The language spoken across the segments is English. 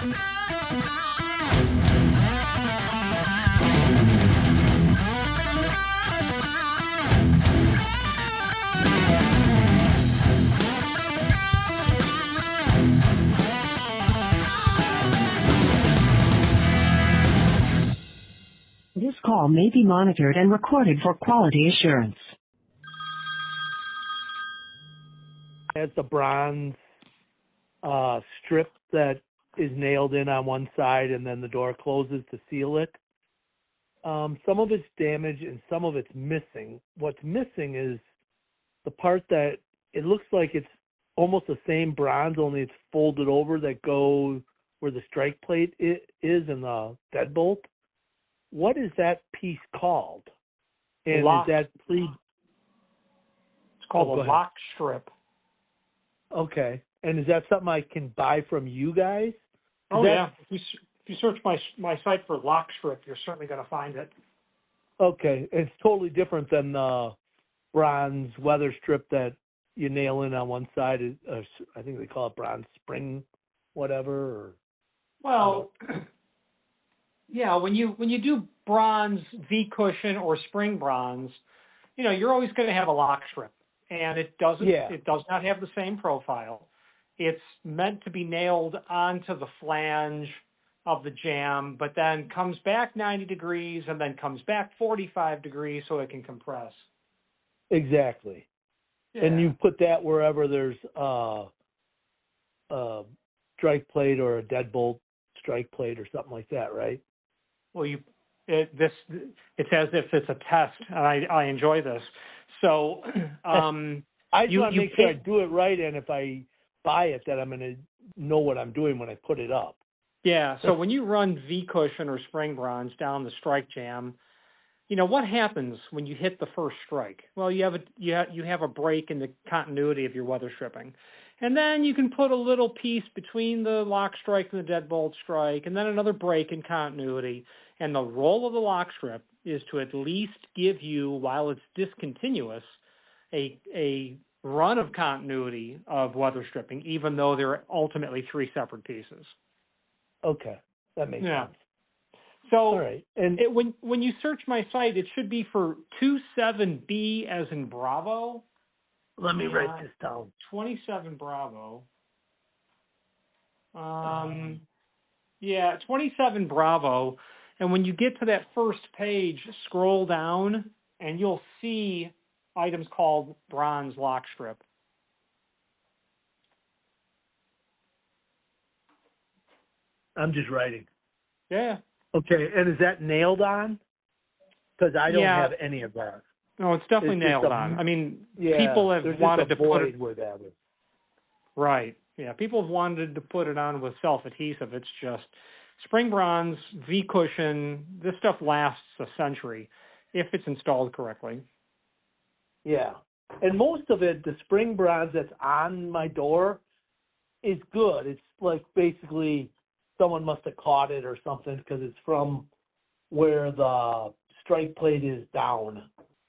This call may be monitored and recorded for quality assurance. It's a bronze strip that is nailed in on one side, and then the door closes to seal it. Some of it's damaged and some of it's missing. What's missing is the part that it looks like it's almost the same bronze, only it's folded over that goes where the strike plate is in the deadbolt. What is that piece called? And Lock. is that It's called a lock strip. Okay. And is that something I can buy from you guys? Oh, yeah. If you search my site for lock strip, you're certainly going to find it. Okay. It's totally different than the bronze weather strip that you nail in on one side. I think they call it bronze spring, whatever. Well, yeah, when you do bronze V cushion or spring bronze, you're always going to have a lock strip, and it does not have the same profile. It's meant to be nailed onto the flange of the jam, but then comes back 90 degrees and then comes back 45 degrees so it can compress. Exactly. Yeah. And you put that wherever there's a strike plate or a deadbolt strike plate or something like that, right? Well, it's as if it's a test, and I enjoy this. So I just want to make sure I do it right, and if I buy it, that I'm going to know what I'm doing when I put it up. Yeah. So when you run V cushion or spring bronze down the strike jam, what happens when you hit the first strike? Well, you have a break in the continuity of your weather stripping. And then you can put a little piece between the lock strike and the deadbolt strike, and then another break in continuity. And the role of the lock strip is to at least give you, while it's discontinuous, a run of continuity of weather stripping, even though they're ultimately three separate pieces. Okay, that makes sense. So all right. And when you search my site, it should be for 27B as in Bravo. Let me write this down. 27 Bravo. 27 Bravo. And when you get to that first page, scroll down, and you'll see items called bronze lock strip. I'm just writing. Yeah. Okay, and is that nailed on? Because I don't have any of that. No, it's definitely nailed on. I mean, people have wanted to put it where that is. Right. Yeah, people have wanted to put it on with self-adhesive. It's just spring bronze, V cushion. This stuff lasts a century if it's installed correctly. Yeah, and most of it, the spring bronze that's on my door, is good. It's like basically someone must have caught it or something because it's from where the strike plate is down.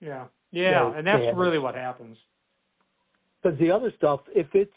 Yeah, and that's really what happens. Because the other stuff, if it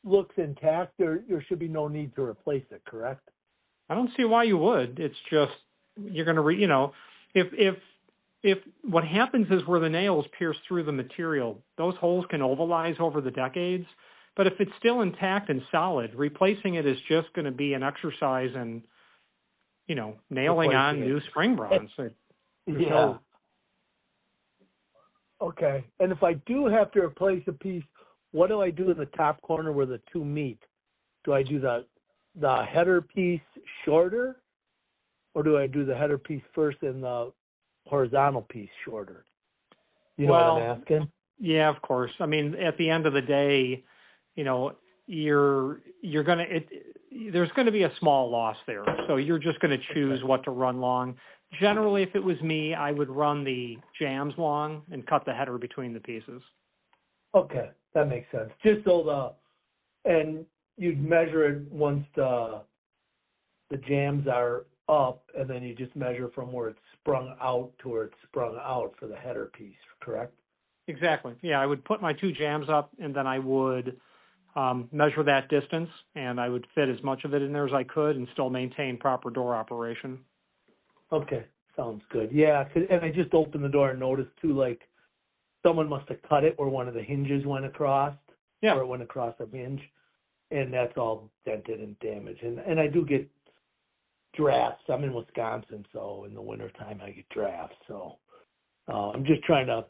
looks intact, there should be no need to replace it, correct? I don't see why you would. It's just you're going to, if what happens is where the nails pierce through the material, those holes can ovalize over the decades. But if it's still intact and solid, replacing it is just going to be an exercise in, nailing on new spring bronze. Okay. And if I do have to replace a piece, what do I do in the top corner where the two meet? Do I do the header piece shorter, or do I do the header piece first and the horizontal piece shorter? You know what I'm asking? Yeah, of course. I mean, at the end of the day, there's going to be a small loss there. So you're just going to choose what to run long. Generally, if it was me, I would run the jams long and cut the header between the pieces. Okay, that makes sense. Just so and you'd measure it once the jams are up, and then you just measure from where it's sprung out to where it's sprung out for the header piece, correct? Exactly. Yeah, I would put my two jams up, and then I would measure that distance, and I would fit as much of it in there as I could and still maintain proper door operation. Okay, sounds good. Yeah, and I just opened the door and noticed too, like someone must have cut it where one of the hinges went across, Yeah. or it went across a hinge, and that's all dented and damaged. And I do get drafts. I'm in Wisconsin, so in the wintertime I get drafts. So I'm just trying to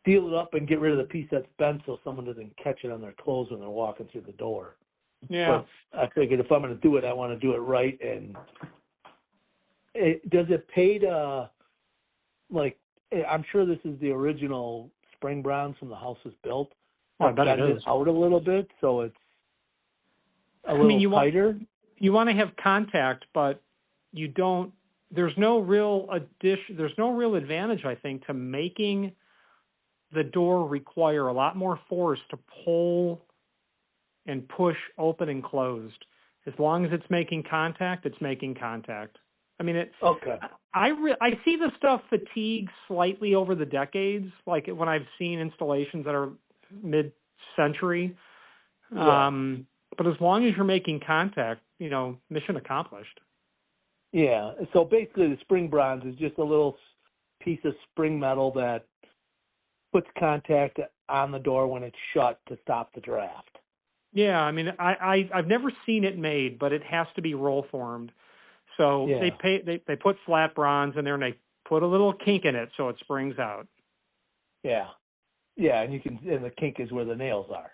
seal it up and get rid of the piece that's bent so someone doesn't catch it on their clothes when they're walking through the door. Yeah. But I figured if I'm going to do it, I want to do it right. And does it pay to, like, I'm sure this is the original spring bronze from the house was built. I bet it is. Out a little bit, so it's a little tighter. You want to have contact, but you don't. There's no real advantage, I think, to making the door require a lot more force to pull and push open and closed. As long as it's making contact, it's making contact. I mean, Okay. I see the stuff fatigue slightly over the decades, like when I've seen installations that are mid-century. Yeah. But as long as you're making contact, mission accomplished. Yeah. So basically, the spring bronze is just a little piece of spring metal that puts contact on the door when it's shut to stop the draft. Yeah, I mean, I've never seen it made, but it has to be roll formed. So Yeah. they put flat bronze in there and they put a little kink in it so it springs out. Yeah. Yeah, and the kink is where the nails are.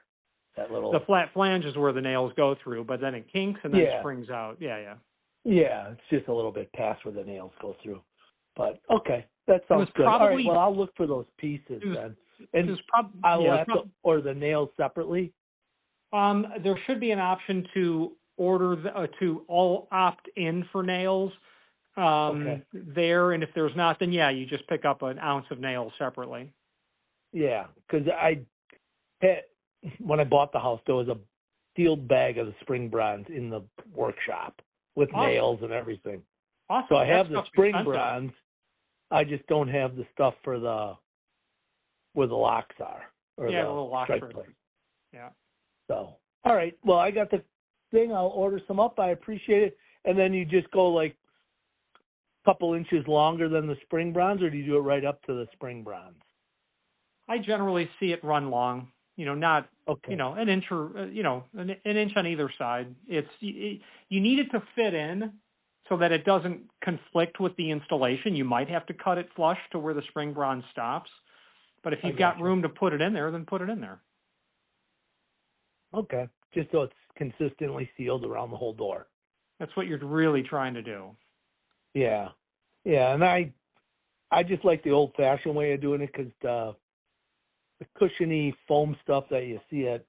That little. The flat flange is where the nails go through, but then it kinks and then Yeah. springs out. Yeah. Yeah, it's just a little bit past where the nails go through. But okay, that sounds good. Probably, all right, well, I'll look for those pieces then. And I'll have to order the nails separately. There should be an option to order to all opt in for nails there, and if there's not, then you just pick up an ounce of nails separately. Yeah, because when I bought the house, there was a sealed bag of the spring bronze in the workshop with nails and everything. Awesome. So I have the spring bronze. I just don't have the stuff for where the locks are. Or the little lock strike plate. Yeah. So, all right. Well, I got the thing. I'll order some up. I appreciate it. And then you just go like a couple inches longer than the spring bronze, or do you do it right up to the spring bronze? I generally see it run long. Not okay. An inch or an inch on either side. You need it to fit in so that it doesn't conflict with the installation. You might have to cut it flush to where the spring bronze stops. But if you've got room to put it in there, then put it in there. Okay. Just so it's consistently sealed around the whole door. That's what you're really trying to do. Yeah. Yeah, and I just like the old-fashioned way of doing it because the cushiony foam stuff that you see at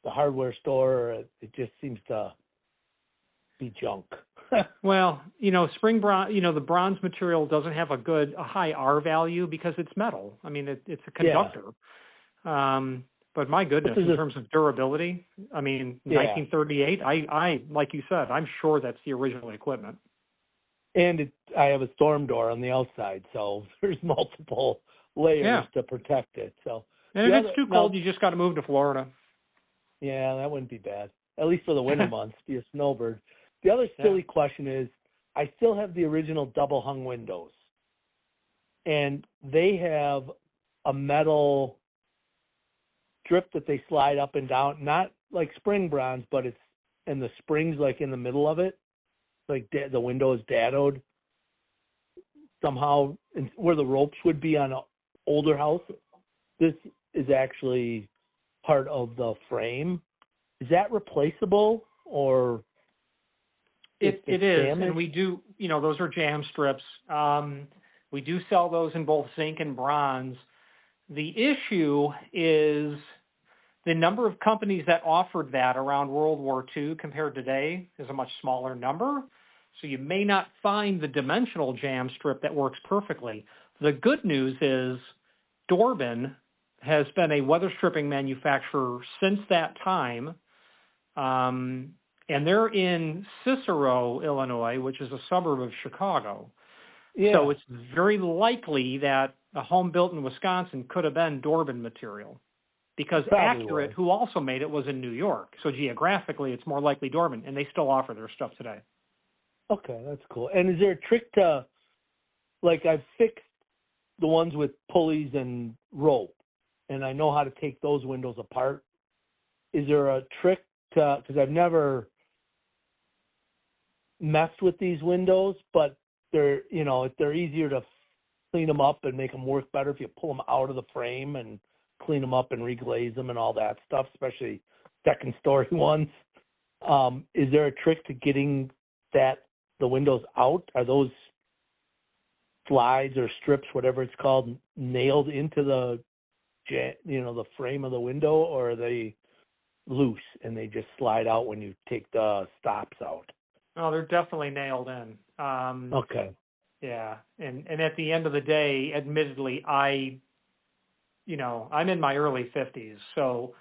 the hardware store, it just seems to be junk. Well, spring bronze, the bronze material doesn't have a high R value because it's metal. I mean, it's a conductor. Yeah. But my goodness, in terms of durability, I mean, 1938, I like you said, I'm sure that's the original equipment. And I have a storm door on the outside, so there's multiple layers to protect it. So, and if it's too cold, you just got to move to Florida. Yeah, that wouldn't be bad. At least for the winter months, be a snowbird. The other silly question is, I still have the original double hung windows, and they have a metal strip that they slide up and down, not like spring bronze, but and the springs like in the middle of it, like the window is dadoed somehow, where the ropes would be on an older house. This is actually part of the frame. Is that replaceable or? It is, and we do, those are jam strips. We do sell those in both zinc and bronze. The issue is the number of companies that offered that around World War II compared to today is a much smaller number. So you may not find the dimensional jam strip that works perfectly. The good news is Dorbin has been a weather stripping manufacturer since that time. And they're in Cicero, Illinois, which is a suburb of Chicago. Yeah. So it's very likely that a home built in Wisconsin could have been Dorbin material. because Probably Accurate, was. who also made it, was in New York. So geographically, it's more likely dormant, and they still offer their stuff today. Okay, that's cool. And is there a trick to, like, I've fixed the ones with pulleys and rope, and I know how to take those windows apart. Is there a trick to, because I've never messed with these windows, but they're, you know, they're easier to clean them up and make them work better if you pull them out of the frame and clean them up and reglaze them and all that stuff, especially second story ones. Is there a trick to getting the windows out? Are those slides or strips, whatever it's called, nailed into the frame of the window, or are they loose and they just slide out when you take the stops out? Oh, they're definitely nailed in. Okay. Yeah, and at the end of the day, admittedly, I'm in my early 50s, so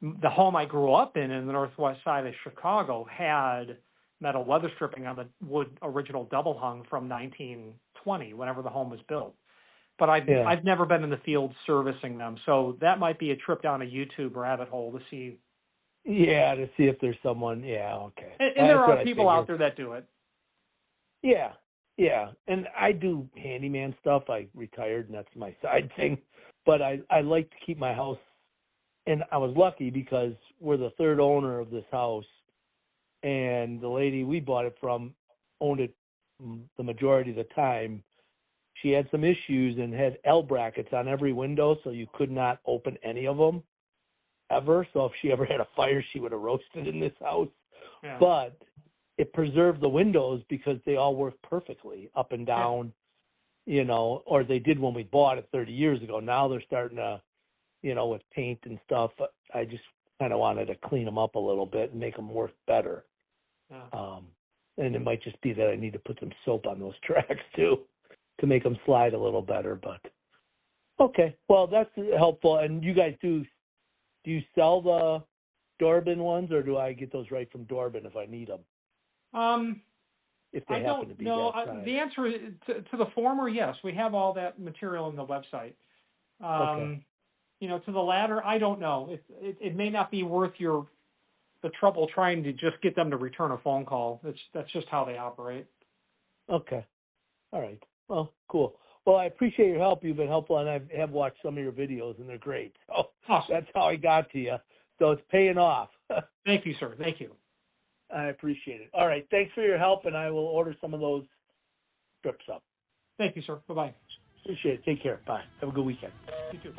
the home I grew up in the northwest side of Chicago had metal weather stripping on the wood original double hung from 1920, whenever the home was built. But I've never been in the field servicing them, so that might be a trip down a YouTube rabbit hole to see. Yeah, to see if there's someone. Yeah, okay. And there are people out there that do it. Yeah, yeah. And I do handyman stuff. I retired, and that's my side thing. But I like to keep my house. And I was lucky because we're the third owner of this house, and the lady we bought it from owned it the majority of the time. She had some issues and had L brackets on every window, so you could not open any of them ever. So if she ever had a fire, she would have roasted in this house. Yeah. But it preserved the windows because they all work perfectly up and down, or they did when we bought it 30 years ago. Now they're starting to, with paint and stuff. I just kind of wanted to clean them up a little bit and make them work better. Yeah. And it might just be that I need to put some soap on those tracks too to make them slide a little better. But okay, well, that's helpful. And you guys do you sell the Dorbin ones, or do I get those right from Dorbin if I need them? If they happen to be that size. The answer is to the former, yes. We have all that material on the website. Okay. To the latter, I don't know. It may not be worth the trouble trying to just get them to return a phone call. That's just how they operate. Okay. All right. Well, cool. Well, I appreciate your help. You've been helpful, and I have watched some of your videos, and they're great. So awesome. That's how I got to you. So it's paying off. Thank you, sir. Thank you. I appreciate it. All right. Thanks for your help, and I will order some of those strips up. Thank you, sir. Bye-bye. Appreciate it. Take care. Bye. Have a good weekend. You too.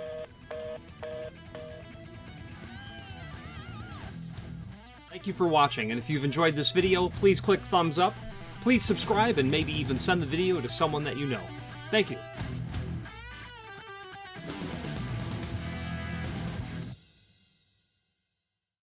Thank you for watching, and if you've enjoyed this video, please click thumbs up, please subscribe, and maybe even send the video to someone that you know. Thank you.